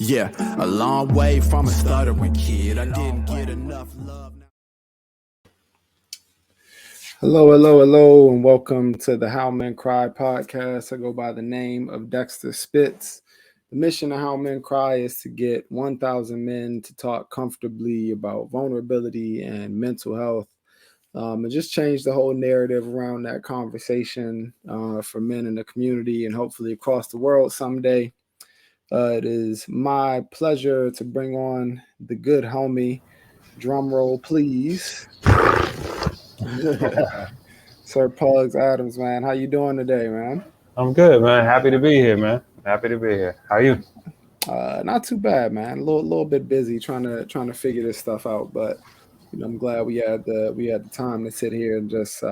Yeah, a long way from a stuttering kid. I didn't get enough love. Hello, and welcome to the How Men Cry podcast. I go by the name of Dxtr Spits. The mission of How Men Cry is to get 1,000 men to talk comfortably about vulnerability and mental health, and just change the whole narrative around that conversation for men in the community and hopefully across the world someday. It is my pleasure to bring on the good homie. Drum roll, please. Sir Pugs Atomz, man. How you doing today, man? I'm good, man. Happy to be here, man. Happy to be here. How are you? Not too bad, man. A little bit busy trying to figure this stuff out, but I'm glad we had the time to sit here and just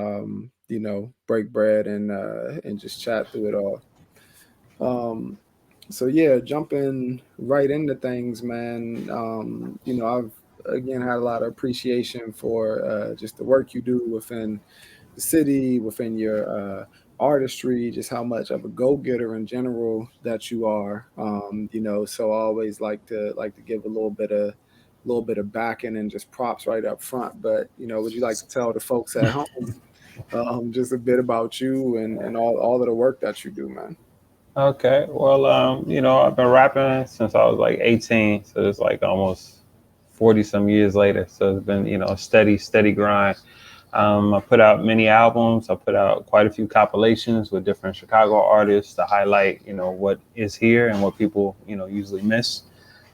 break bread and just chat through it all. So yeah, jumping right into things, man. I've again had a lot of appreciation for just the work you do within the city, within your artistry, just how much of a go-getter in general that you are. So I always like to give a little bit of backing and just props right up front. But would you like to tell the folks at home just a bit about you and all of the work that you do, man? Okay. Well, I've been rapping since I was like 18, so it's like almost 40 some years later. So it's been, a steady grind. I put out many albums. I put out quite a few compilations with different Chicago artists to highlight, what is here and what people, usually miss.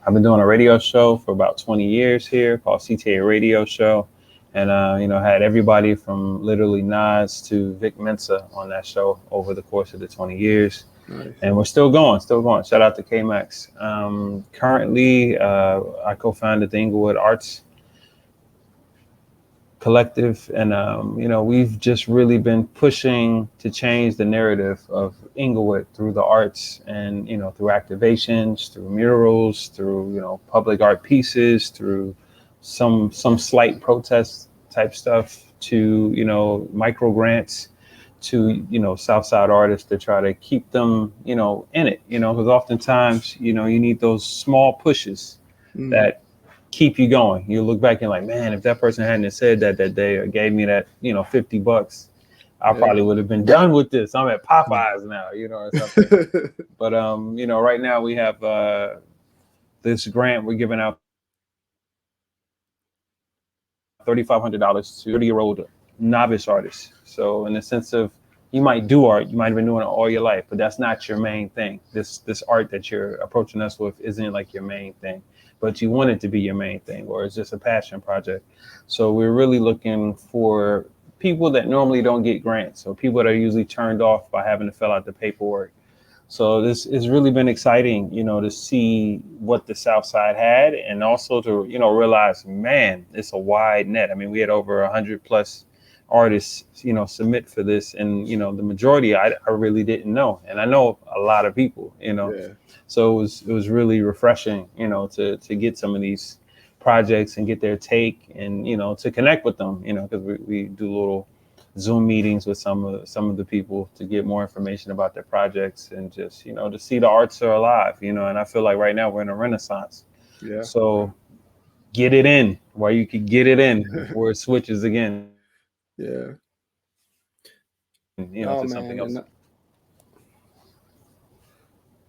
I've been doing a radio show for about 20 years here called CTA Radio Show. And, had everybody from literally Nas to Vic Mensa on that show over the course of the 20 years. Nice. And we're still going. Shout out to K-Max. Currently, I co-founded the Inglewood Arts Collective. And, we've just really been pushing to change the narrative of Inglewood through the arts and, through activations, through murals, through, public art pieces, through some slight protest type stuff to, micro grants to, Southside artists to try to keep them, in it, because oftentimes, you need those small pushes that keep you going. You look back and like, man, if that person hadn't said that day or gave me that, $50, I probably would have been done with this. I'm at Popeyes now, or something. But, right now we have this grant we're giving out $3,500 to 30-year-old novice artists. So in the sense of you might do art, you might have been doing it all your life, but that's not your main thing. This art that you're approaching us with isn't like your main thing, but you want it to be your main thing, or it's just a passion project. So we're really looking for people that normally don't get grants, or people that are usually turned off by having to fill out the paperwork. So this has really been exciting, to see what the South Side had, and also to, realize, man, it's a wide net. I mean, we had over 100 plus artists, submit for this, and, the majority I really didn't know. And I know a lot of people, Yeah. So it was really refreshing, to get some of these projects and get their take and, to connect with them, because we do little Zoom meetings with some of the people to get more information about their projects and just, to see the arts are alive, and I feel like right now we're in a renaissance. Yeah. So get it in while you can get it in before it switches again. Yeah. To something else.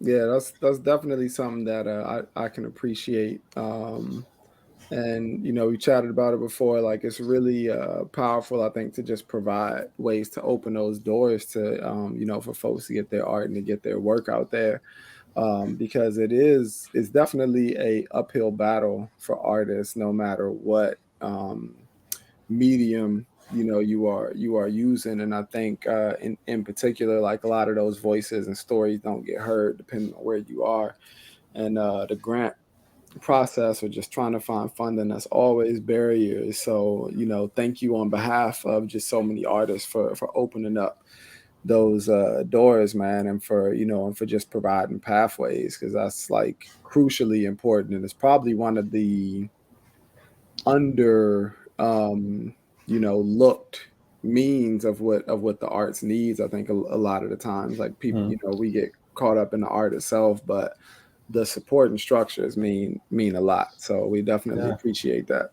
Yeah, that's definitely something that I can appreciate. And we chatted about it before. Like it's really powerful, I think, to just provide ways to open those doors to for folks to get their art and to get their work out there, because it's definitely a uphill battle for artists, no matter what medium you are using. And I think in particular, like a lot of those voices and stories don't get heard depending on where you are. And the grant process or just trying to find funding, that's always barriers. So thank you on behalf of just so many artists for opening up those doors, man, and for just providing pathways, because that's like crucially important, and it's probably one of the under looked means of what the arts needs. I think a lot of the times, like people, we get caught up in the art itself, but the support and structures mean a lot. So we definitely appreciate that.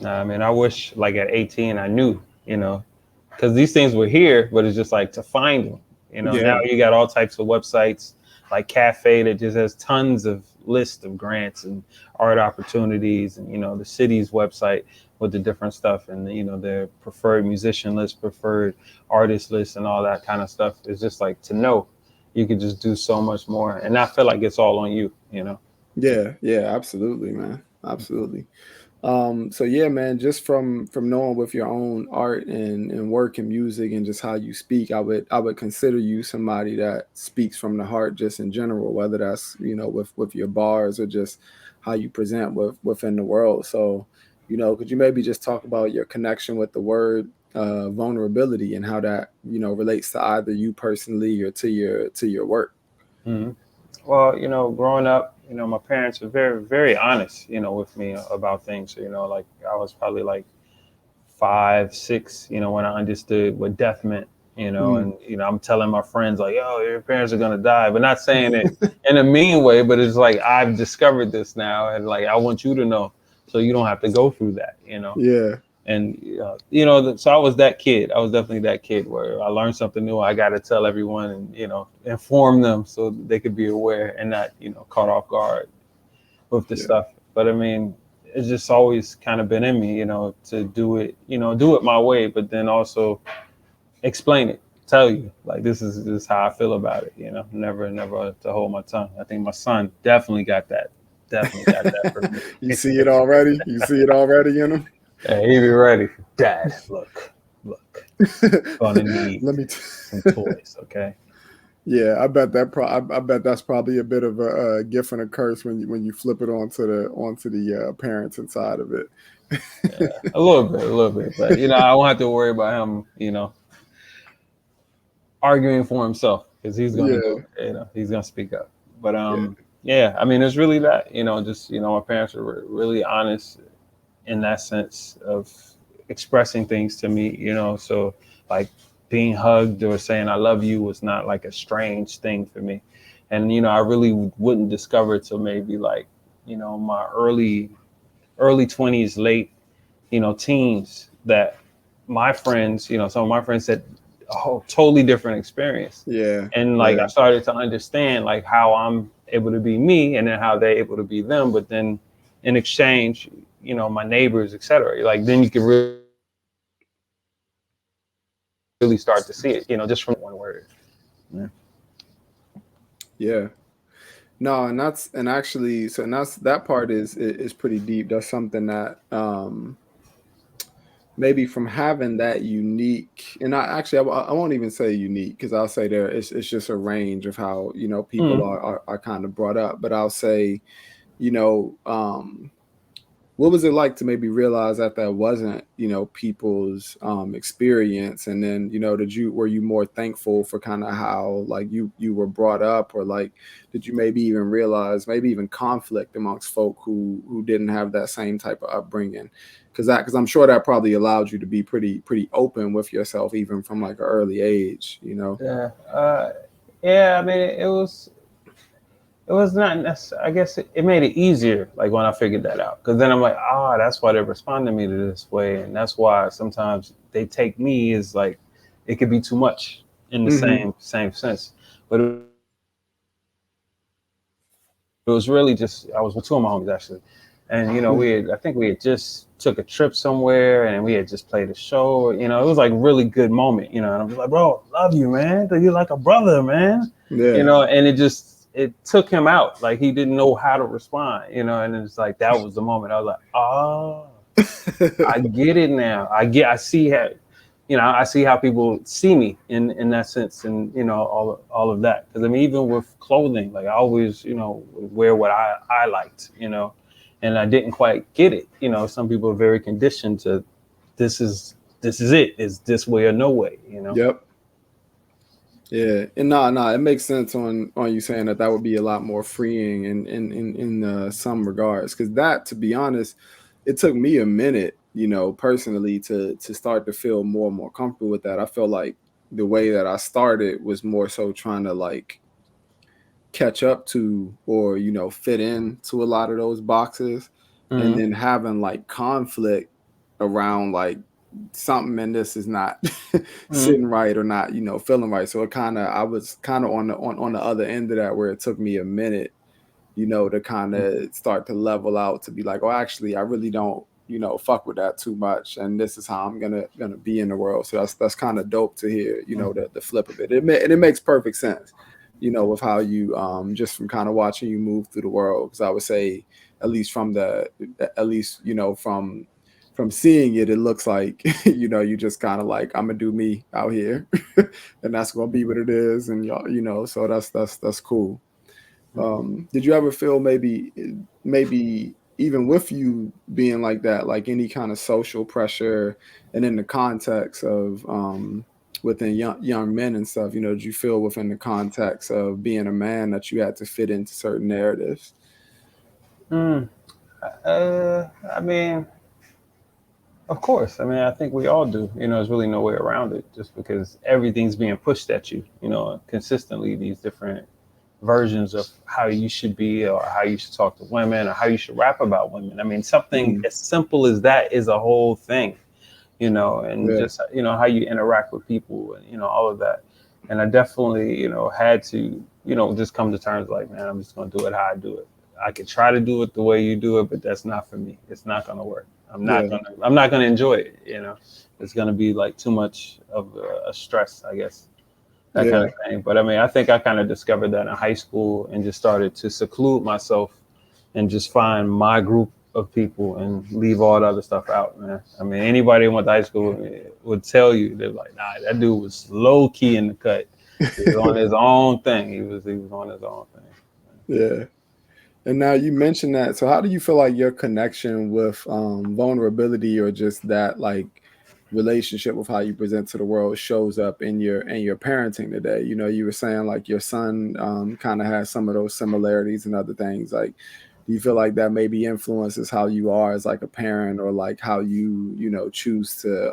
I mean, I wish like at 18 I knew, because these things were here, but it's just like to find them. Now you got all types of websites like Cafe that just has tons of lists of grants and art opportunities, and the city's website with the different stuff, and their preferred musician list, preferred artist list, and all that kind of stuff. It's just like to know you could just do so much more and not feel like it's all on you. Yeah, absolutely, man, absolutely. So yeah, man, just from knowing with your own art and work and music and just how you speak, I would consider you somebody that speaks from the heart just in general, whether that's, with your bars or just how you present within the world. So, could you maybe just talk about your connection with the word vulnerability and how that, relates to either you personally or to your work? Mm-hmm. Well, growing up, my parents were very, very honest, with me about things. So, like I was probably like 5, 6, when I understood what death meant, and, I'm telling my friends like, yo, your parents are going to die, but not saying it in a mean way, but it's like, I've discovered this now. And like, I want you to know, so you don't have to go through that, Yeah. And, so I was that kid. I was definitely that kid where I learned something new. I got to tell everyone and, inform them so they could be aware and not, caught off guard with the stuff. But I mean, it's just always kind of been in me, to do it my way, but then also explain it, tell you like, this is how I feel about it, never to hold my tongue. I think my son definitely got that from me. You see it already? You see it already in him? Hey, he be ready. Dad, look. Gonna need some toys, okay? Yeah, I bet that's probably a bit of a gift and a curse when you flip it onto the parents inside of it. Yeah, a little bit, but I won't have to worry about him, arguing for himself, because he's gonna do it. He's gonna speak up. But yeah, I mean, it's really that, just my parents were really honest in that sense of expressing things to me, so like being hugged or saying I love you was not like a strange thing for me. And I really wouldn't discover it till maybe like my early 20s, late teens, that my friends, some of my friends said, oh, totally different experience. Yeah. And like I started to understand like how I'm able to be me and then how they're able to be them, but then in exchange, my neighbors, etc. Like then you can really start to see it, just from one word. Yeah. No, and that's that part is pretty deep. That's something that maybe from having that unique, and I won't even say unique, because I'll say it's just a range of how people are kind of brought up. But I'll say, what was it like to maybe realize that wasn't, people's experience? And then, were you more thankful for kind of how like you were brought up, or like did you maybe even realize maybe even conflict amongst folk who didn't have that same type of upbringing? Because I'm sure that probably allowed you to be pretty open with yourself even from like an early age, Yeah. I mean, it was not necessarily, I guess it made it easier, like when I figured that out, because then I'm like, that's why they're responding to me this way, and that's why sometimes they take me as like it could be too much in the same sense. But it was really just, I was with two of my homies actually, and I think we had just took a trip somewhere, and we had just played a show. It was like a really good moment, and I'm just like, bro, love you, man. You're like a brother, man. Yeah. And it took him out. Like he didn't know how to respond, and it's like, that was the moment. I was like, I get it now. I see how, I see how people see me in that sense, and, all of that. Because I mean, even with clothing, like I always, wear what I liked, and I didn't quite get it. Some people are very conditioned to, this is it. It's this way or no way, Yep. Yeah, and no, it makes sense on you saying that would be a lot more freeing in some regards, because that, to be honest, it took me a minute, personally, to start to feel more and more comfortable with that. I feel like the way that I started was more so trying to like catch up to, or fit into a lot of those boxes, and then having like conflict around like something and this is not sitting right or not feeling right. So I was kind of on the other end of that, where it took me a minute to kind of start to level out, to be like, oh, actually I really don't fuck with that too much, and this is how I'm gonna be in the world. So that's kind of dope to hear the flip of it. And it makes perfect sense with how you just from kind of watching you move through the world. Because I would say, at least from from seeing it, it looks like you just kind of like, I'm gonna do me out here and that's gonna be what it is. And y'all, so that's cool. Did you ever feel maybe even with you being like that, like any kind of social pressure, and in the context of within young men and stuff, did you feel within the context of being a man that you had to fit into certain narratives? I mean, of course. I mean, I think we all do. There's really no way around it, just because everything's being pushed at you, consistently, these different versions of how you should be, or how you should talk to women, or how you should rap about women. I mean, something as simple as that is a whole thing, and just, how you interact with people, and, all of that. And I definitely, had to, just come to terms like, man, I'm just going to do it how I do it. I could try to do it the way you do it, but that's not for me. It's not going to work. I'm not going to enjoy it. It's going to be like too much of a stress, I guess, that kind of thing. But I mean, I think I kind of discovered that in high school, and just started to seclude myself and just find my group of people and leave all the other stuff out, man. I mean, anybody who went to high school would tell you, they're like, nah, that dude was low key in the cut. He was on his own thing. He was on his own thing. Yeah. And now you mentioned that. So how do you feel like your connection with vulnerability, or just that like relationship with how you present to the world, shows up in your parenting today? You were saying like your son kind of has some of those similarities and other things. Like, do you feel like that maybe influences how you are as like a parent, or like how you choose to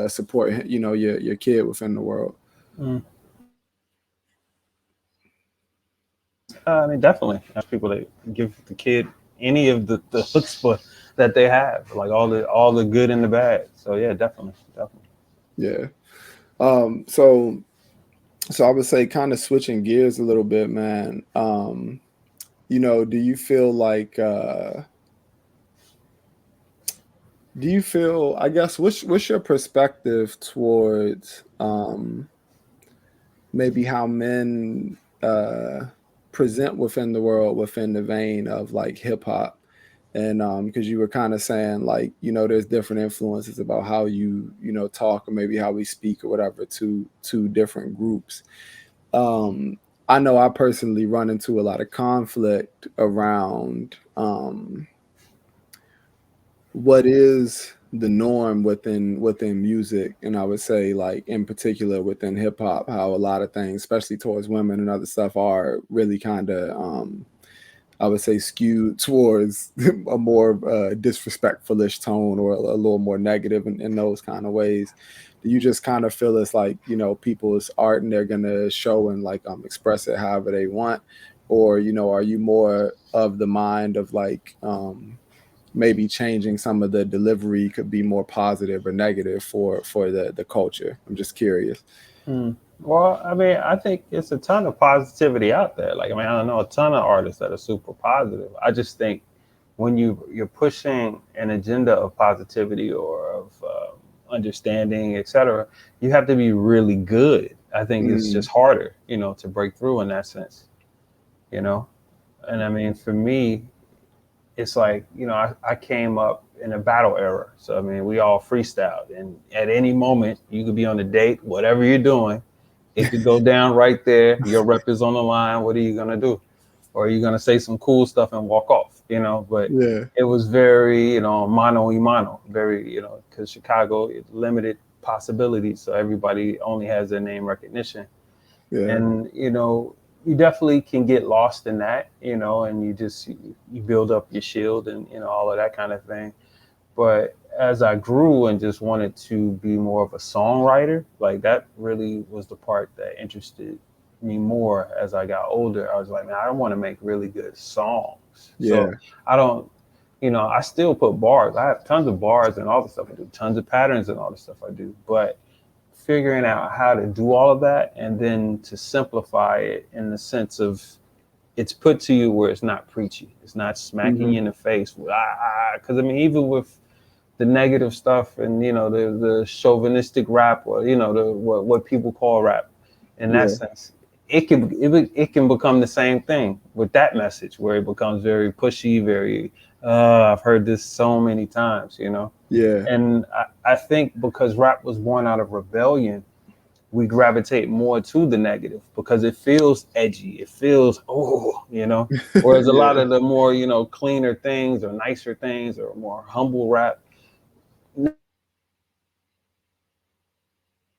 support your kid within the world? I mean, definitely. There's people that give the kid any of the chutzpah that they have, like all the good and the bad. So yeah, definitely. Yeah. So I would say, kind of switching gears a little bit, man. Do you feel like I guess, what's your perspective towards maybe how men present within the world, within the vein of like hip hop? And because you were kind of saying like, there's different influences about how you talk, or maybe how we speak or whatever, to different groups. I know I personally run into a lot of conflict around what is the norm within music, and I would say like in particular within hip hop, how a lot of things, especially towards women and other stuff, are really kind of I would say skewed towards a more disrespectfulish tone, or a little more negative in those kind of ways. Do you just kind of feel it's like, people's art, and they're gonna show and like express it however they want? Or, are you more of the mind of like maybe changing some of the delivery could be more positive or negative for the culture? I'm just curious. Well, I mean, I think it's a ton of positivity out there. Like, I mean, I don't know a ton of artists that are super positive. I just think when you're pushing an agenda of positivity, or of understanding, etc., you have to be really good. I think it's just harder, to break through in that sense, And I mean, for me, it's like, I came up in a battle era. So, I mean, we all freestyled, and at any moment you could be on a date, whatever you're doing, it could go down right there. Your rep is on the line. What are you going to do? Or are you going to say some cool stuff and walk off, But it was very, mano y mano, very, because Chicago, it limited possibilities. So everybody only has their name recognition. Yeah. And, you definitely can get lost in that, and you build up your shield, and, all of that kind of thing. But as I grew and just wanted to be more of a songwriter, like that really was the part that interested me more as I got older. I was like, man, I want to make really good songs. Yeah. So I don't, I still put bars. I have tons of bars and all the stuff I do, tons of patterns and all the stuff I do. But figuring out how to do all of that and then to simplify it in the sense of it's put to you where it's not preachy. It's not smacking you in the face with because I mean, even with the negative stuff and the chauvinistic rap or the what people call rap, in that sense, it can become the same thing with that message where it becomes very pushy, very I've heard this so many times, Yeah. and I think because rap was born out of rebellion, we gravitate more to the negative because it feels edgy. It feels, whereas a lot of the more, cleaner things or nicer things or more humble rap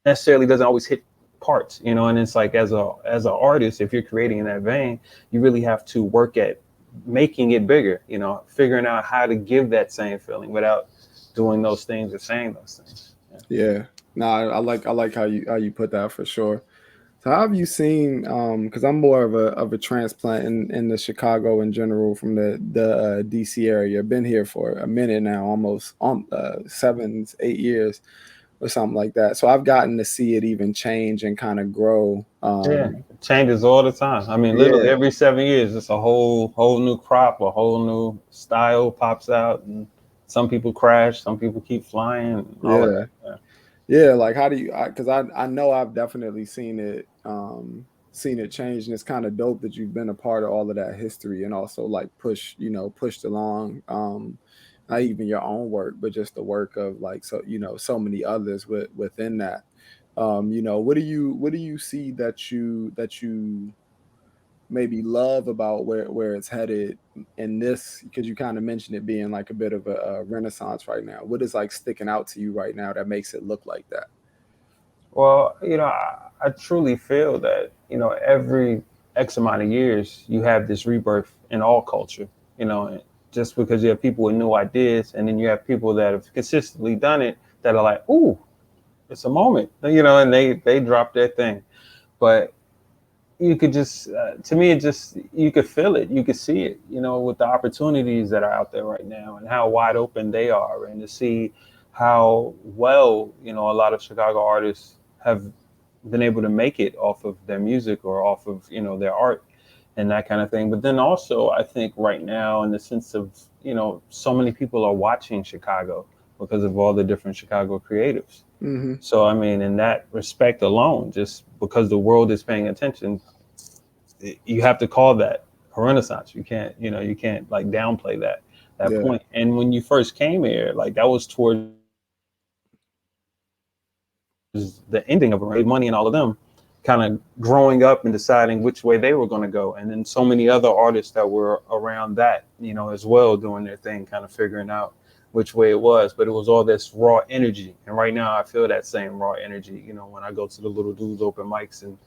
necessarily doesn't always hit parts, and it's like as an artist, if you're creating in that vein, you really have to work at making it bigger, figuring out how to give that same feeling without doing those things or saying those things. Yeah. No, I like how you put that for sure. So how have you seen? Because I'm more of a transplant in the Chicago in general from the DC area. I've been here for a minute now, almost 7-8 years or something like that. So I've gotten to see it even change and kind of grow. It changes all the time. I mean, literally every 7 years, it's a whole new crop, a whole new style pops out, and some people crash, some people keep flying. And all of that. Yeah, like how do you? Because I know I've definitely seen it change, and it's kind of dope that you've been a part of all of that history and also like pushed along. Not even your own work, but just the work of like so many others within that. What do you see that you maybe love about where it's headed in this, because you kind of mentioned it being like a bit of a renaissance right now. What is like sticking out to you right now that makes it look like that? Well, I truly feel that, every X amount of years, you have this rebirth in all culture, just because you have people with new ideas and then you have people that have consistently done it that are like, ooh, it's a moment, and they drop their thing. But you could just, to me, it just, you could feel it, you could see it, with the opportunities that are out there right now and how wide open they are, and to see how well, a lot of Chicago artists have been able to make it off of their music or off of, their art and that kind of thing. But then also, I think right now, in the sense of, so many people are watching Chicago because of all the different Chicago creatives. Mm-hmm. So, I mean, in that respect alone, just because the world is paying attention, you have to call that a renaissance. You can't like downplay that point. And when you first came here, like that was towards the ending of it, Money and all of them kind of growing up and deciding which way they were going to go. And then so many other artists that were around that, as well, doing their thing, kind of figuring out which way it was. But it was all this raw energy. And right now I feel that same raw energy, when I go to the Little Dudes open mics and,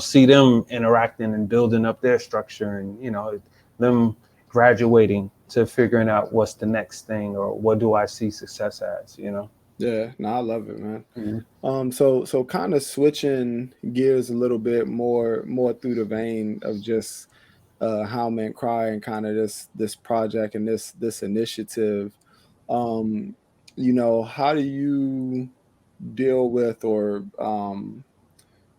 see them interacting and building up their structure and, them graduating to figuring out what's the next thing or what do I see success as, Yeah, no, I love it, man. Mm-hmm. So kind of switching gears a little bit more through the vein of just How Men Cry and kind of this project and this initiative. How do you deal with or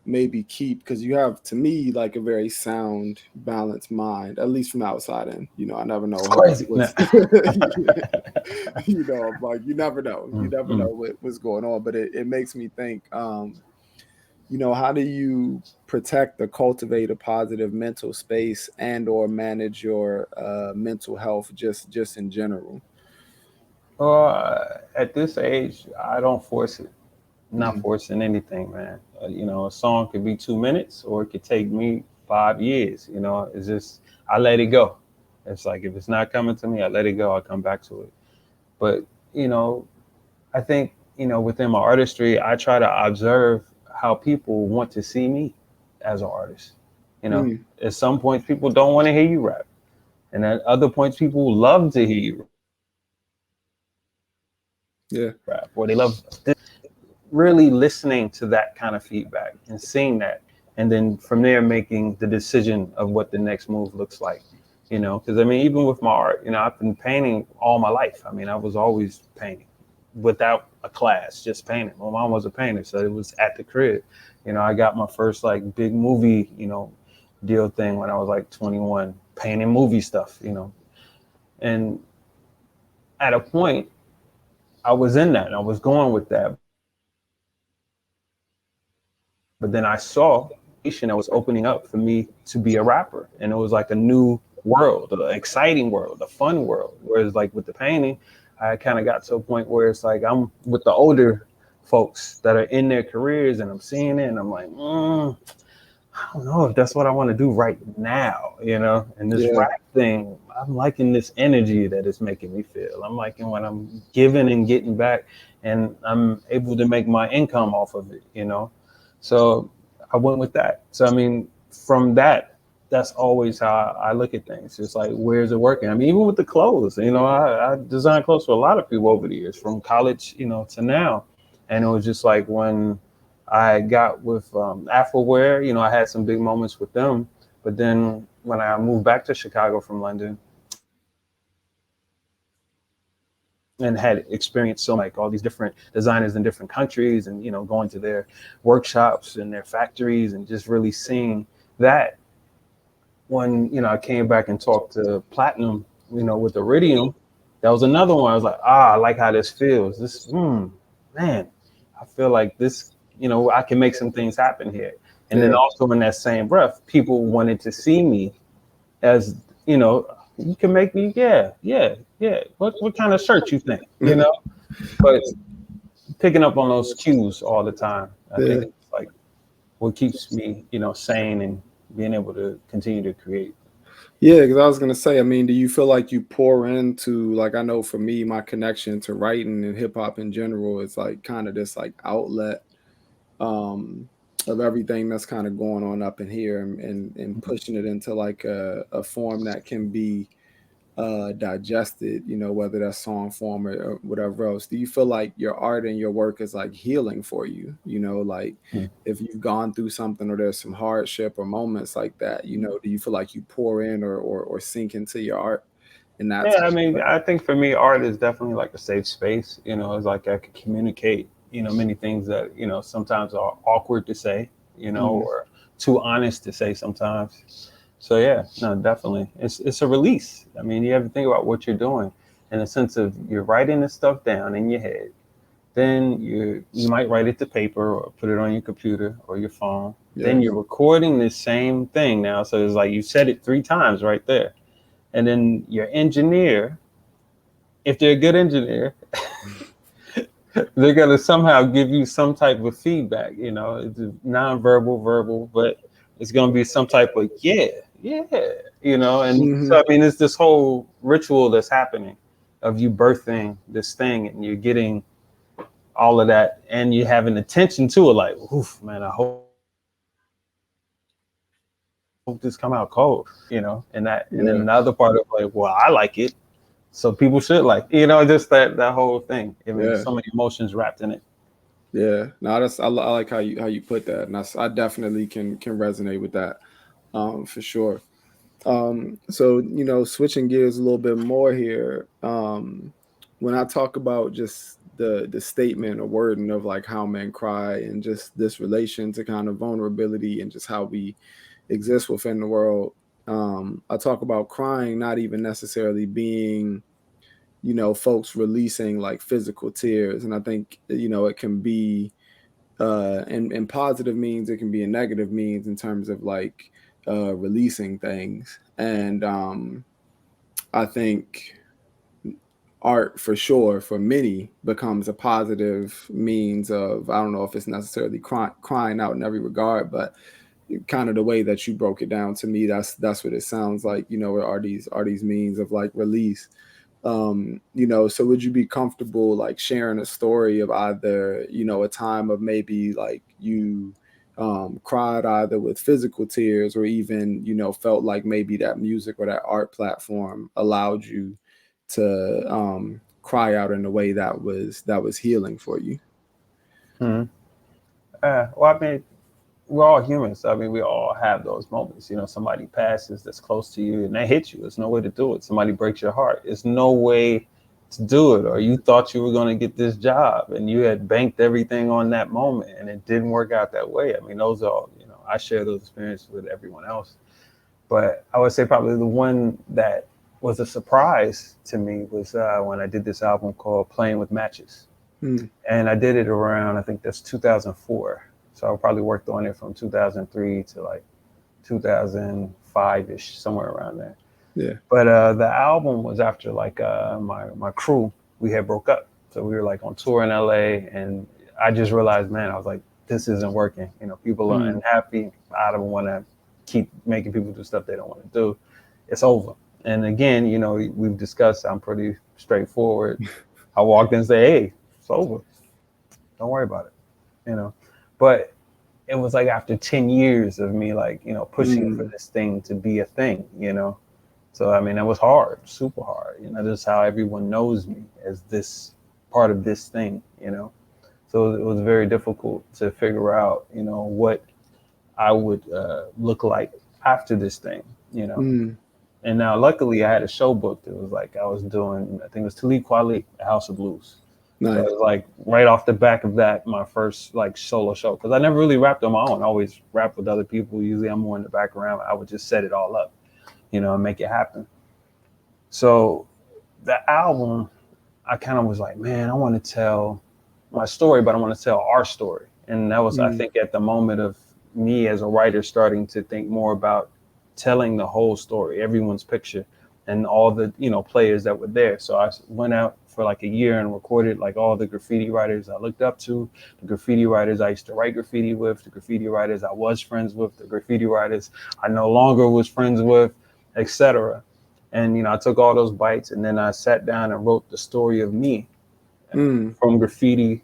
maybe keep, because you have, to me, like a very sound, balanced mind, at least from the outside in. I never know Crazy. what's like you never know. You never know what's going on. But it makes me think, how do you protect or cultivate a positive mental space and or manage your mental health just in general? Well, at this age, I don't force it. I'm not forcing anything, man. A song could be 2 minutes or it could take me 5 years. It's just, I let it go. It's like, if it's not coming to me, I let it go. I come back to it. But, I think, within my artistry, I try to observe how people want to see me as an artist. At some points, people don't want to hear you rap. And at other points, people love to hear you rap. Or they love this. Really listening to that kind of feedback and seeing that and then from there making the decision of what the next move looks like. Because I mean, even with my art, I've been painting all my life. I mean, I was always painting without a class, just painting. My mom was a painter, so it was at the crib. I got my first like big movie, deal thing when I was like 21, painting movie stuff, and at a point I was in that and I was going with that. But then I saw that was opening up for me to be a rapper. And it was like a new world, an exciting world, a fun world. Whereas like with the painting, I kind of got to a point where it's like I'm with the older folks that are in their careers and I'm seeing it and I'm like, I don't know if that's what I want to do right now, And this rap thing, I'm liking this energy that it's making me feel. I'm liking when I'm giving and getting back and I'm able to make my income off of it, So I went with that. So, I mean, from that's always how I look at things. It's like, where's it working? I mean, even with the clothes, I designed clothes for a lot of people over the years, from college, to now. And it was just like when I got with Afrowear, I had some big moments with them. But then when I moved back to Chicago from London and had experienced like all these different designers in different countries and, going to their workshops and their factories and just really seeing that, when, I came back and talked to Platinum, with Iridium, that was another one. I was like, I like how this feels. This, man, I feel like this, I can make some things happen here. And then also in that same breath, people wanted to see me as, you can make me, yeah. What kind of shirt you think, But picking up on those cues all the time, I think it's like what keeps me, sane and being able to continue to create. Yeah, because I was gonna say, I mean, do you feel like you pour into, like, I know for me, my connection to writing and hip hop in general is like kind of this like outlet of everything that's kind of going on up in here and pushing it into like a form that can be digested, whether that's song form or whatever else. Do you feel like your art and your work is like healing for you? Like if you've gone through something or there's some hardship or moments like that, do you feel like you pour in or sink into your art in that Yeah, I type mean, of way? I think for me, art is definitely like a safe space. It's like I can communicate, many things that, sometimes are awkward to say, or too honest to say sometimes. So yeah, no, definitely. It's a release. I mean, you have to think about what you're doing in the sense of you're writing this stuff down in your head. Then you might write it to paper or put it on your computer or your phone. Then you're recording the same thing now. So it's like you said it 3 times right there. And then your engineer, if they're a good engineer, they're gonna somehow give you some type of feedback. It's non-verbal, verbal, but it's gonna be some type of yeah. And so I mean, it's this whole ritual that's happening of you birthing this thing, and you're getting all of that, and you having attention to it. Like, oof, man, I hope this come out cold, and then the other part of like, well, I like it. So people should like, just that whole thing. I mean, so many emotions wrapped in it. Yeah, no, I like how you put that, and I definitely can resonate with that, for sure. So switching gears a little bit more here. When I talk about just the statement or wording of like how men cry and just this relation to kind of vulnerability and just how we exist within the world, I talk about crying not even necessarily being folks releasing like physical tears. And I think it can be in positive means, it can be in negative means in terms of like releasing things. And I think art for sure for many becomes a positive means of, I don't know if it's necessarily crying out in every regard, but kind of the way that you broke it down to me, that's what it sounds like, are these means of like release. So would you be comfortable like sharing a story of either, a time of maybe like you cried either with physical tears or even, felt like maybe that music or that art platform allowed you to cry out in a way that was healing for you? Well, I mean, we're all humans. I mean, we all have those moments. You know, somebody passes that's close to you and they hit you. There's no way to do it. Somebody breaks your heart. There's no way to do it. Or you thought you were going to get this job and you had banked everything on that moment and it didn't work out that way. I mean, those are, you know, I share those experiences with everyone else. But I would say probably the one that was a surprise to me was when I did this album called Playing with Matches. And I did it around, I think that's 2004. So I probably worked on it from 2003 to like 2005-ish, somewhere around there. Yeah. But the album was after like my crew, we had broke up. So we were like on tour in LA and I just realized, man, I was like, this isn't working. You know, people are unhappy. I don't want to keep making people do stuff they don't want to do. It's over. And again, you know, we've discussed, I'm pretty straightforward. I walked in and said, hey, it's over. Don't worry about it, you know. But it was like after 10 years of me, like, you know, pushing for this thing to be a thing, you know. So, I mean, it was hard, super hard. You know, this is how everyone knows me, as this part of this thing, you know. So it was very difficult to figure out, you know, what I would look like after this thing, you know. And now, luckily, I had a show booked. It was like I was doing, I think it was Talib Kweli, The House of Blues. Nice. So it was like right off the back of that, my first like solo show. Because I never really rapped on my own. I always rap with other people. Usually I'm more in the background. I would just set it all up, you know, and make it happen. So the album, I kind of was like, man, I want to tell my story, but I want to tell our story. And that was, I think, at the moment of me as a writer starting to think more about telling the whole story, everyone's picture, and all the, you know, players that were there. So I went out for like a year and recorded like all the graffiti writers I looked up to, the graffiti writers I used to write graffiti with, the graffiti writers I was friends with, the graffiti writers I no longer was friends with, etc. And, you know, I took all those bites and then I sat down and wrote the story of me from graffiti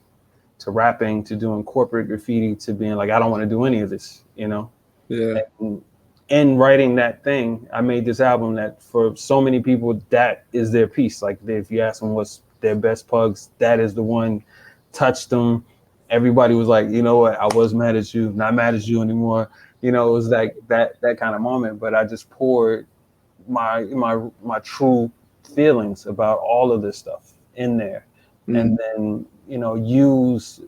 to rapping to doing corporate graffiti to being like, I don't want to do any of this, you know? Yeah. And in writing that thing, I made this album that for so many people, that is their piece. Like if you ask them what's their best Pugs, that is the one, touched them. Everybody was like, you know what, I was mad at you, not mad at you anymore. You know, it was like that kind of moment. But I just poured my true feelings about all of this stuff in there. And then, you know, use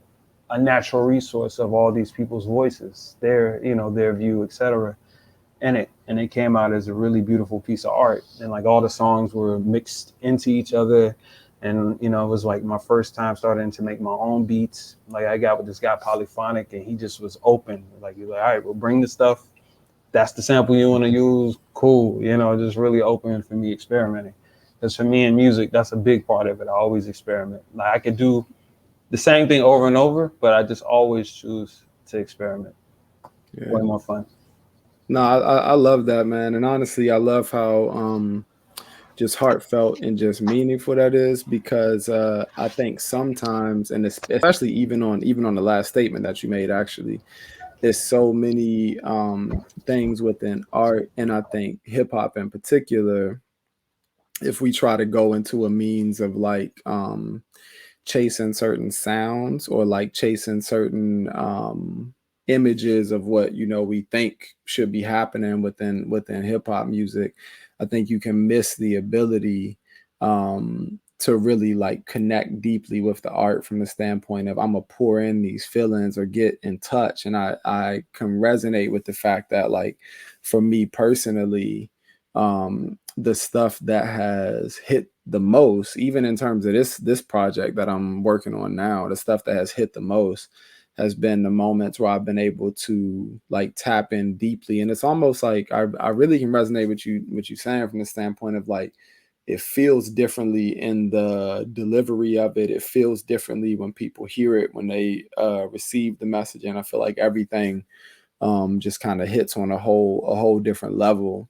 a natural resource of all these people's voices, their, you know, their view, etc. in it. And it came out as a really beautiful piece of art. And like all the songs were mixed into each other. And, you know, it was like my first time starting to make my own beats. Like I got with this guy Polyphonic and he just was open. Like he was like, all right, we'll bring the stuff. That's the sample you want to use. Cool. You know, just really open for me experimenting. Because for me in music, that's a big part of it. I always experiment. Like I could do the same thing over and over, but I just always choose to experiment. Yeah. Way more fun. No, I love that, man. And honestly, I love how just heartfelt and just meaningful that is, because I think sometimes, and especially even on the last statement that you made, actually, there's so many things within art, and I think hip hop in particular, if we try to go into a means of like chasing certain sounds or like chasing certain images of what, you know, we think should be happening within hip hop music, I think you can miss the ability to really like connect deeply with the art from the standpoint of I'm gonna pour in these feelings or get in touch. And I can resonate with the fact that, like, for me personally, the stuff that has hit the most, even in terms of this project that I'm working on now, the stuff that has hit the most has been the moments where I've been able to like tap in deeply. And it's almost like I really can resonate with you saying from the standpoint of like, it feels differently in the delivery of it. It feels differently when people hear it, when they receive the message. And I feel like everything just kind of hits on a whole different level.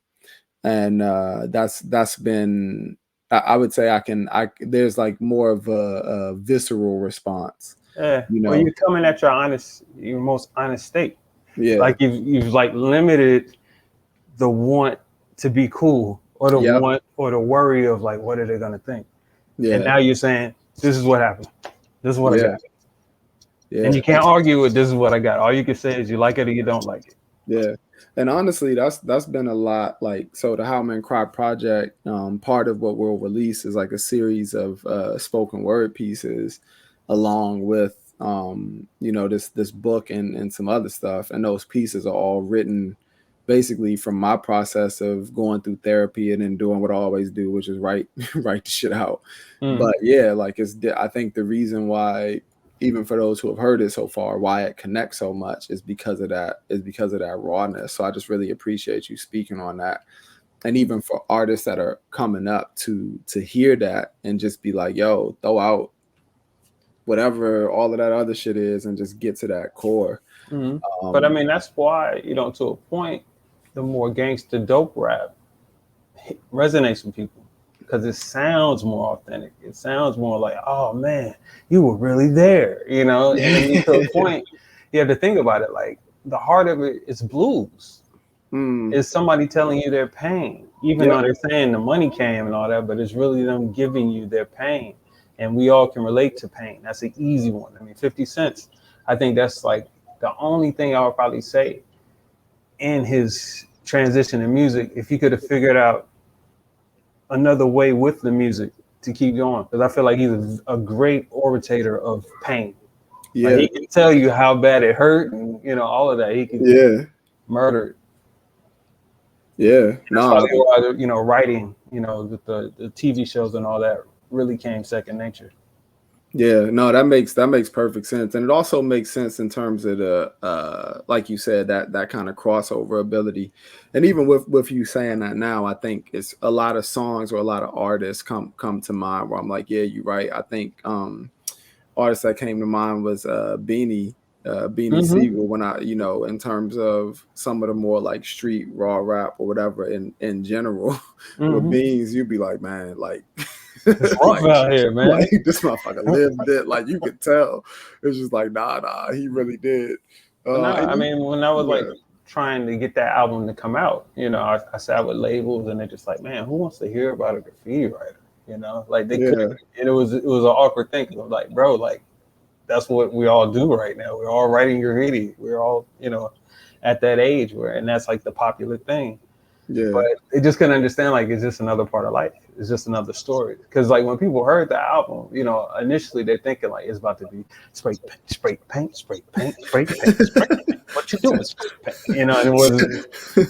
And that's been, I would say there's like more of a visceral response. Yeah, you know, well, you're coming at your most honest state. Yeah, like you've like limited the want to be cool or the want or the worry of like what are they gonna think. Yeah. And now you're saying this is what happened. This is what I got. Yeah. And you can't argue with this is what I got. All you can say is you like it or you don't like it. Yeah. And honestly, that's been a lot. Like, so the How Men Cry project, part of what we'll release is like a series of spoken word pieces along with this book and some other stuff. And those pieces are all written basically from my process of going through therapy and then doing what I always do, which is write write the shit out. But yeah, like I think the reason why, even for those who have heard it so far, why it connects so much is because of that rawness. So I just really appreciate you speaking on that. And even for artists that are coming up to hear that and just be like, yo, throw out whatever all of that other shit is and just get to that core. But I mean, that's why, to a point, the more gangster dope rap resonates with people, because it sounds more authentic. It sounds more like, oh man, you were really there, And I mean, to a point, you have to think about it. Like, the heart of it is blues. It's somebody telling you their pain, even though they're saying the money came and all that, but it's really them giving you their pain. And we all can relate to pain. That's an easy one. I mean, 50 Cent, I think that's like the only thing I would probably say in his transition in music, if he could have figured out another way with the music to keep going, because I feel like he's a great orator of pain. Yeah, like, he can tell you how bad it hurt, and all of that. He can murder it. Yeah, no, writing, with the TV shows and all that really came second nature. Yeah, no, that makes perfect sense, and it also makes sense in terms of the like you said, that kind of crossover ability, and even with you saying that now, I think it's a lot of songs or a lot of artists come to mind where I'm like, yeah, you're right. I think artist that came to mind was Beanie Siegel, when I, in terms of some of the more like street raw rap or whatever in general, with Beans, you'd be like, man, like. It's rough out here, man. Like, this motherfucker lived it. Like, you could tell. It's just like, nah, he really did. I mean, when I was like trying to get that album to come out, I sat with labels and they're just like, man, who wants to hear about a graffiti writer? Like they couldn't. And it was an awkward thing. I'm like, bro, like that's what we all do right now. We're all writing graffiti. We're all, at that age and that's like the popular thing. Yeah. But they just couldn't understand, like, it's just another part of life. It's just another story. Because, like, when people heard the album, initially they're thinking, like, it's about to be spray paint. What you doing, spray paint? And it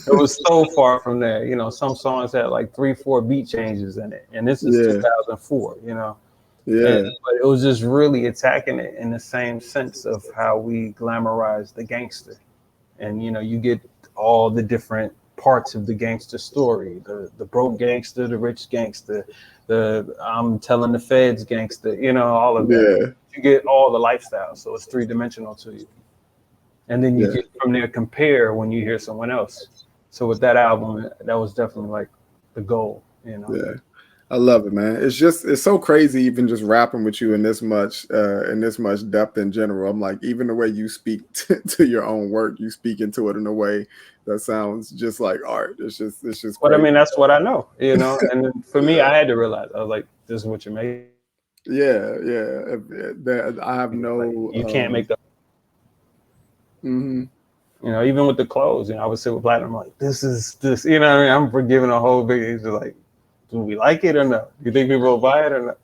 was so far from there. Some songs had, like, 3-4 beat changes in it. And this is 2004, Yeah. But it was just really attacking it in the same sense of how we glamorize the gangster. And, you get all the different parts of the gangster story, the broke gangster, the rich gangster, the I'm telling the feds gangster, all of that. You get all the lifestyles, so it's 3-dimensional to you. And then you get from there compare when you hear someone else. So with that album, that was definitely like the goal, Yeah. I love it, man. It's so crazy even just rapping with you in this much depth in general. I'm like, even the way you speak to your own work, you speak into it in a way that sounds just like art. It's just crazy. But I mean, that's what I know, and for me, I had to realize, I was like, this is what you're making. Yeah. I have no, like, you can't make the even with the clothes, I would sit with Platinum, like, this, what I mean? I'm forgiving a whole big, it's like, do we like it or no? Do you think people will buy it or not?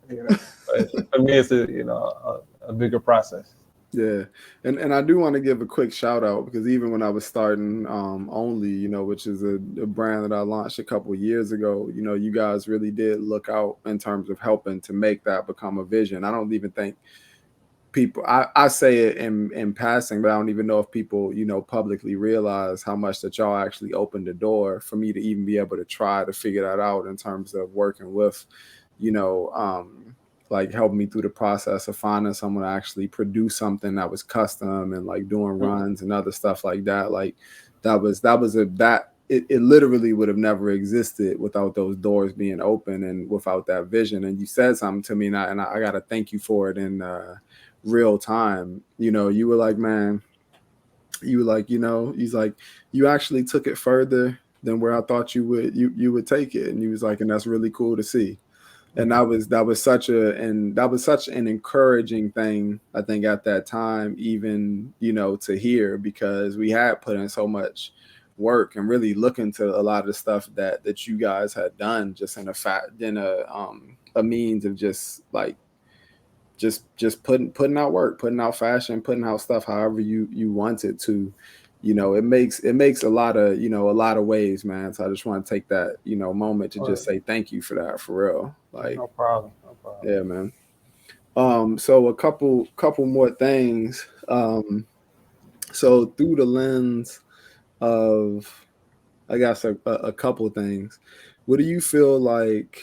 But for me, it's a bigger process. Yeah, and I do want to give a quick shout out, because even when I was starting Only, which is a brand that I launched a couple of years ago, you guys really did look out in terms of helping to make that become a vision. I don't even think people, I say it in passing, but I don't even know if people, publicly realize how much that y'all actually opened the door for me to even be able to try to figure that out in terms of working with, like helping me through the process of finding someone to actually produce something that was custom and like doing runs and other stuff like that. Like it literally would have never existed without those doors being open and without that vision. And you said something to me, and I got to thank you for it in real time. You were like, man, he's like, you actually took it further than where I thought you would take it. And he was like, and that's really cool to see. And that was such an encouraging thing, I think, at that time, even, to hear, because we had put in so much work and really look into a lot of the stuff that you guys had done, just in a means of just like just putting out work, putting out fashion, putting out stuff however you want it to. It makes a lot of waves, man. So I just want to take that moment to just say thank you for that, for real. Like, No problem. yeah, man. So a couple more things. So through the lens of, I guess, a couple things, what do you feel like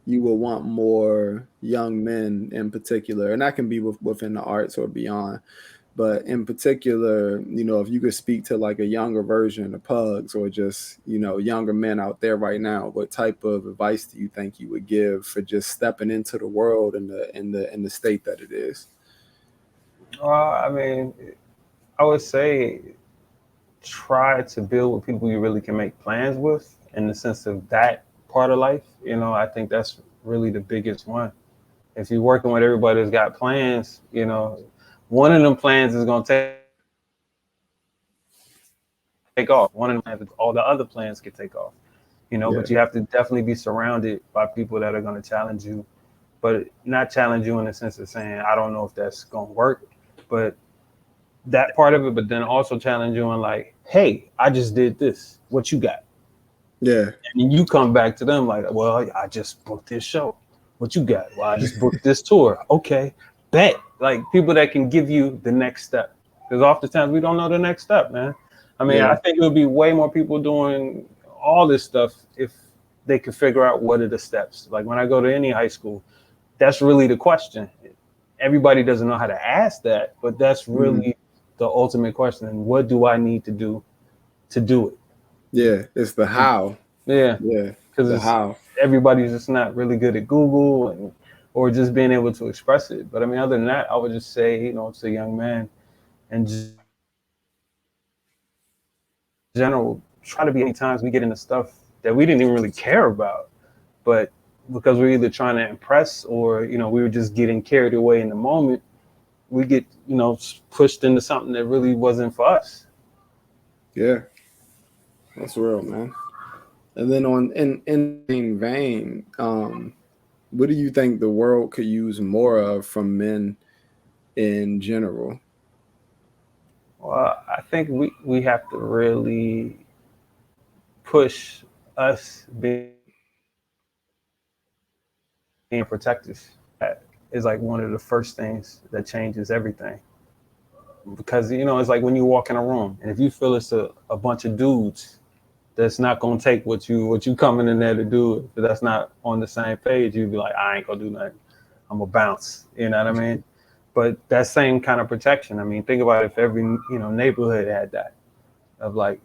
you will want more young men in particular, and that can be within the arts or beyond, but in particular, if you could speak to like a younger version of Pugs, or just, younger men out there right now, what type of advice do you think you would give for just stepping into the world in the state that it is? I mean, I would say try to build with people you really can make plans with, in the sense of that part of life. I think that's really the biggest one. If you're working with everybody that's got plans, one of them plans is going to take off. One of them plans, all the other plans can take off. But you have to definitely be surrounded by people that are going to challenge you, but not challenge you in the sense of saying, I don't know if that's going to work, but that part of it, but then also challenge you on like, hey, I just did this. What you got? Yeah. And you come back to them like, well, I just booked this show. What you got? Well, I just booked this tour. Okay, bet. Like, people that can give you the next step. Because oftentimes we don't know the next step, man. I mean, I think it would be way more people doing all this stuff if they could figure out what are the steps. Like, when I go to any high school, that's really the question. Everybody doesn't know how to ask that, but that's really the ultimate question. And what do I need to do it? Yeah, it's the how. Yeah, the how. Everybody's just not really good at Google or just being able to express it. But I mean, other than that, I would just say, to a young man, and just general, try to be, any times we get into stuff that we didn't even really care about, but because we're either trying to impress or, we were just getting carried away in the moment, we get, pushed into something that really wasn't for us. Yeah, that's real, man. And then in the same vein, what do you think the world could use more of from men in general? Well, I think we have to really push us being protectors. That is like one of the first things that changes everything. Because, it's like when you walk in a room, and if you feel it's a bunch of dudes that's not gonna take what you coming in there to do, if that's not on the same page, you'd be like, I ain't gonna do nothing. I'm gonna bounce. You know what I mean? But that same kind of protection. I mean, think about if every neighborhood had that, of like,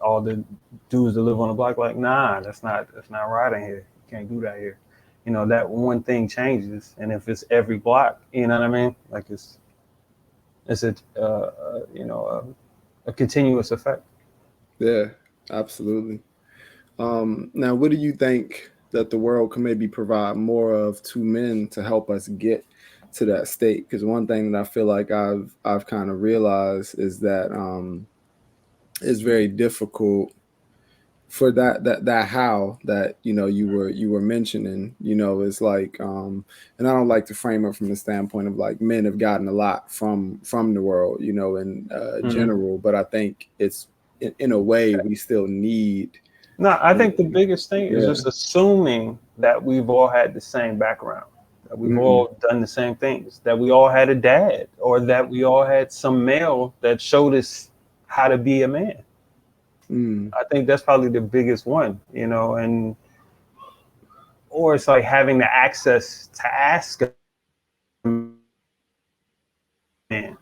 all the dudes that live on the block, like, nah, that's not right in here. You can't do that here. That one thing changes, and if it's every block, you know what I mean? Like, it's a continuous effect. Yeah, absolutely. Now, what do you think that the world can maybe provide more of to men to help us get to that state? Because one thing that I feel like I've kind of realized is that it's very difficult for that how that you were mentioning. It's like, and I don't like to frame it from the standpoint of like men have gotten a lot from the world, in general, but I think it's in a way we still need. No, I think the biggest thing is just assuming that we've all had the same background, that we've all done the same things, that we all had a dad, or that we all had some male that showed us how to be a man. I think that's probably the biggest one, or it's like having the access to ask a man,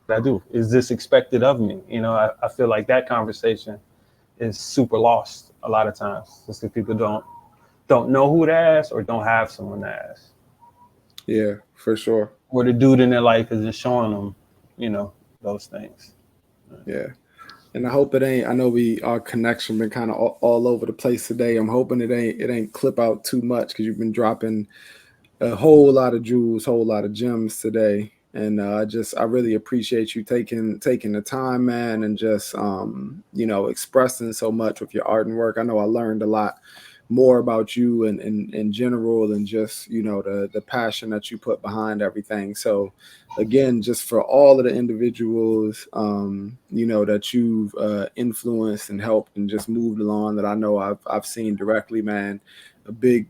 I do, is this expected of me? I feel like that conversation is super lost a lot of times, just because people don't know who to ask or don't have someone to ask. Yeah, for sure. Or the dude in their life is just showing them, those things. Yeah. And I hope it ain't. I know our connection been kind of all over the place today. I'm hoping it ain't clip out too much because you've been dropping a whole lot of jewels, whole lot of gems today. And I really appreciate you taking the time, man, and just expressing so much with your art and work. I know I learned a lot more about you and in general, and just the passion that you put behind everything. So again, just for all of the individuals that you've influenced and helped and just moved along, that I know I've seen directly, man, a big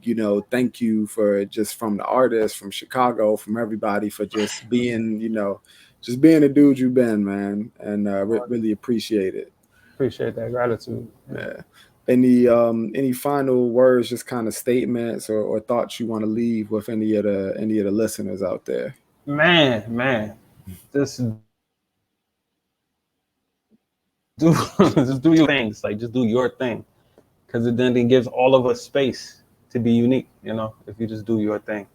thank you for just from the artists, from Chicago, from everybody, for just being just being a dude you've been, man. And really appreciate it. Appreciate that gratitude. Yeah. Any final words, just kind of statements or thoughts you want to leave with any of the listeners out there? Man, just do just do your things. Like, just do your thing, because then it gives all of us space to be unique. If you just do your thing.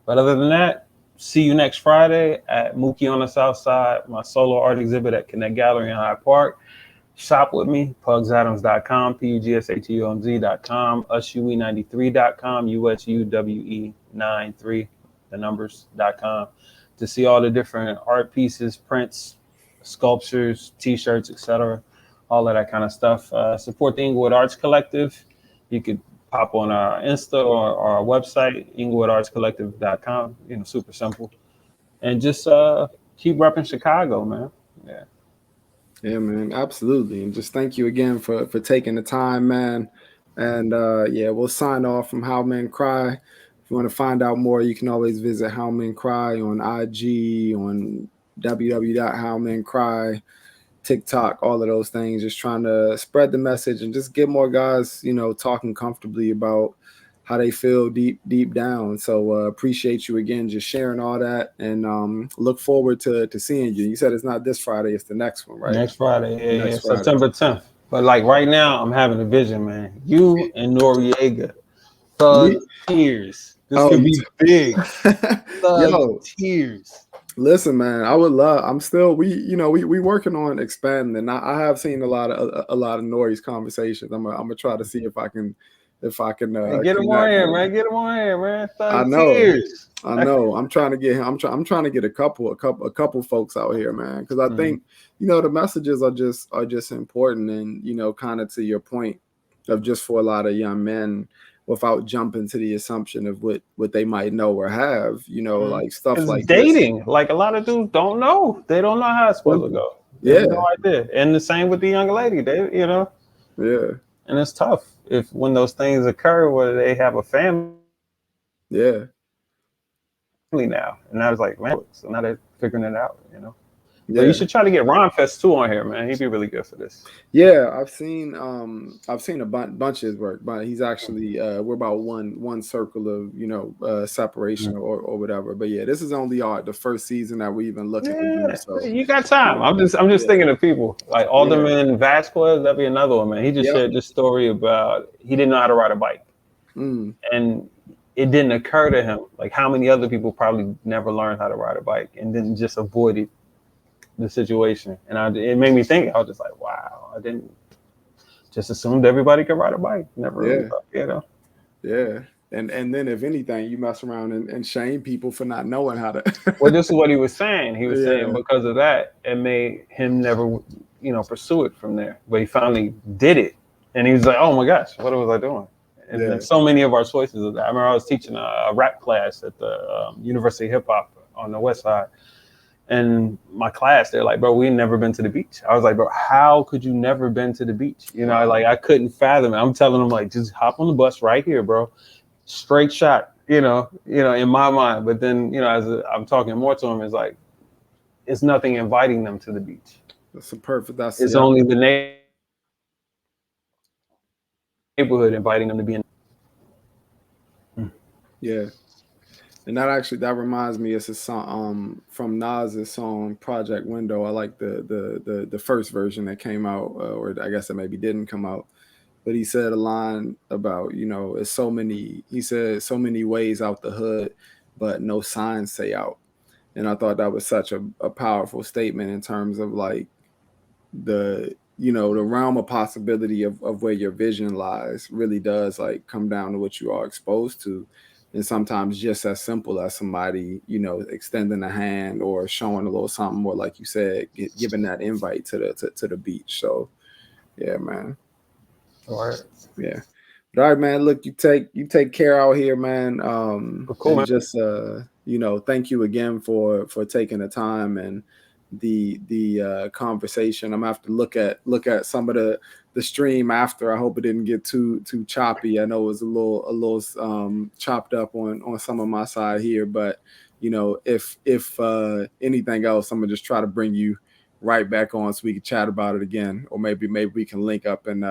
But other than that, see you next Friday at Mookie on the South Side, my solo art exhibit at Connect Gallery in Hyde Park. Shop with me, pugsatomz.com, PUGSATOMZ.com, USUE93.com, USUWE93, the numbers.com, to see all the different art pieces, prints, sculptures, t-shirts, etc., all of that kind of stuff. Support the Inglewood Arts Collective. You could pop on our Insta or our website, inglewood.artscollective.com, super simple. And just keep repping Chicago, man. Yeah. Yeah, man, absolutely. And just thank you again for taking the time, man. And we'll sign off from How Men Cry. If you want to find out more, you can always visit How Men Cry on IG, on www.howmencry, TikTok, all of those things. Just trying to spread the message and just get more guys, talking comfortably about how they feel deep down. So appreciate you again, just sharing all that, and look forward to seeing you. You said it's not this Friday, it's the next one, right? Next Friday, yeah, Friday. September 10th. But like right now, I'm having a vision, man. You and Noriega, Thug Tears. This could be big. Thug Tears. Listen, man, I would love. I'm still we working on expanding. I have seen a lot of noise conversations. I'm gonna try to see if I can get him on here, man. Get him on here, man. I know. I'm trying to get him. I'm trying to get a couple folks out here, man, because I think the messages are just important, and kind of to your point of just for a lot of young men, without jumping to the assumption of what they might know or have, like stuff like dating. This. Like a lot of dudes don't know. They don't know how it's supposed to go. They have no idea. And the same with the young lady. They, Yeah. And it's tough when those things occur where they have a family. Yeah. Now. And I was like, man, so now they're figuring it out, Yeah. But you should try to get Ron Fest too on here, man. He'd be really good for this. Yeah, I've seen a bunch of his work, but he's actually we're about one circle of separation or whatever. But yeah, this is only the first season that we even looking to do. So you got time. I'm just thinking of people like Alderman Vasquez. That'd be another one, man. He just shared this story about he didn't know how to ride a bike, and it didn't occur to him like how many other people probably never learned how to ride a bike and then just avoided the situation. And it made me think. I was just like, wow, I didn't just assumed everybody could ride a bike. Never really thought, Yeah. And then if anything, you mess around and shame people for not knowing how to. Well, this is what he was saying. He was saying because of that, it made him never, pursue it from there. But he finally did it. And he was like, oh my gosh, what was I doing? And so many of our choices of that. I remember I was teaching a rap class at the University of Hip Hop on the West Side. And my class, they're like, bro, we never been to the beach. I was like, bro, how could you never been to the beach? Like I couldn't fathom it. I'm telling them like, just hop on the bus right here, bro. Straight shot, in my mind. But then, as I'm talking more to them, it's like, it's nothing inviting them to the beach. That's perfect. It's only the neighborhood inviting them to be in. Yeah. And that reminds me, it's a song from Nas's song Project Window. I like the first version that came out, or I guess it maybe didn't come out. But he said a line about, it's so many ways out the hood, but no signs say out. And I thought that was such a powerful statement in terms of like the you know, the realm of possibility of where your vision lies really does like come down to what you are exposed to. And sometimes just as simple as somebody, you know, extending a hand or showing a little something, or like you said, giving that invite to the beach. So yeah, man. All right. Yeah. But all right, man. Look, you take care out here, man. Cool, And man. just you know, thank you again for taking the time and the conversation. I'm gonna have to look at some of the stream after. I hope it didn't get too choppy. I know it was a little chopped up on some of my side here, but you know, if anything else, I'm gonna just try to bring you right back on so we can chat about it again, or maybe we can link up and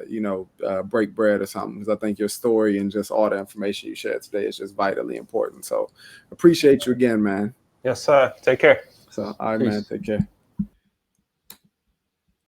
you know, break bread or something, because I think your story and just all the information you shared today is just vitally important. So appreciate you again, man. Yes, sir. Take care. So all right, Peace. man, take care.